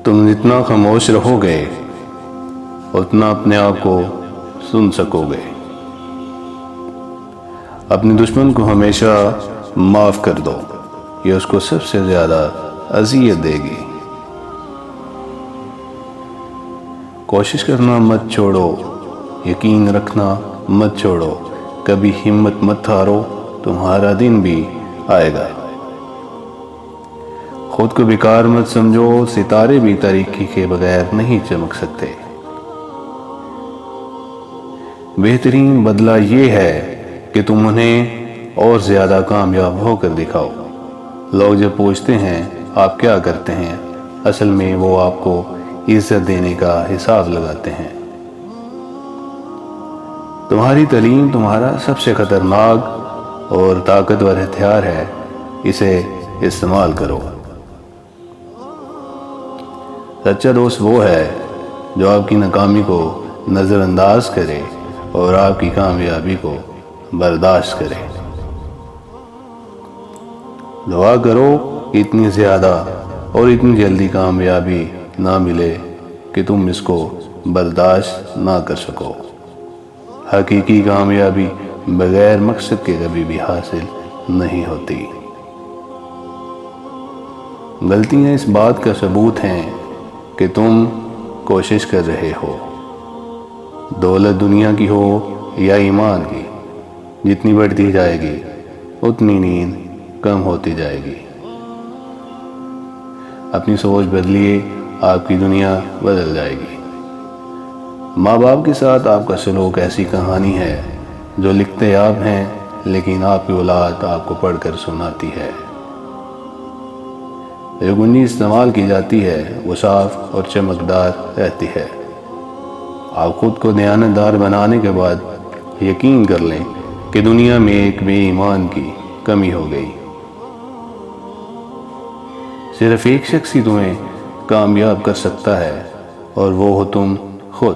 تم جتنا خاموش رہو گے اتنا اپنے آپ کو سن سکو گے۔ اپنے دشمن کو ہمیشہ معاف کر دو، یہ اس کو سب سے زیادہ اذیت دے گی۔ کوشش کرنا مت چھوڑو، یقین رکھنا مت چھوڑو، کبھی ہمت مت ہارو، تمہارا دن بھی آئے گا۔ خود کو بیکار مت سمجھو، ستارے بھی تاریکی کے بغیر نہیں چمک سکتے۔ بہترین بدلہ یہ ہے کہ تم انہیں اور زیادہ کامیاب ہو کر دکھاؤ۔ لوگ جب پوچھتے ہیں آپ کیا کرتے ہیں، اصل میں وہ آپ کو عزت دینے کا حساب لگاتے ہیں۔ تمہاری تعلیم تمہارا سب سے خطرناک اور طاقتور ہتھیار ہے، اسے استعمال کرو۔ سچا دوست وہ ہے جو آپ کی ناکامی کو نظر انداز کرے اور آپ کی کامیابی کو برداشت کرے۔ دعا کرو کہ اتنی زیادہ اور اتنی جلدی کامیابی نہ ملے کہ تم اس کو برداشت نہ کر سکو۔ حقیقی کامیابی بغیر مقصد کے کبھی بھی حاصل نہیں ہوتی۔ غلطیاں اس بات کا ثبوت ہیں کہ تم کوشش کر رہے ہو۔ دولت دنیا کی ہو یا ایمان کی، جتنی بڑھتی جائے گی اتنی نیند کم ہوتی جائے گی۔ اپنی سوچ بدلیے، آپ کی دنیا بدل جائے گی۔ ماں باپ کے ساتھ آپ کا سلوک ایسی کہانی ہے جو لکھتے آپ ہیں لیکن آپ کی اولاد آپ کو پڑھ کر سناتی ہے۔ جو کنجی استعمال کی جاتی ہے وہ صاف اور چمکدار رہتی ہے۔ آپ خود کو دیانتدار بنانے کے بعد یقین کر لیں کہ دنیا میں ایک بے ایمان کی کمی ہو گئی۔ صرف ایک شخص ہی تمہیں کامیاب کر سکتا ہے اور وہ ہو تم خود۔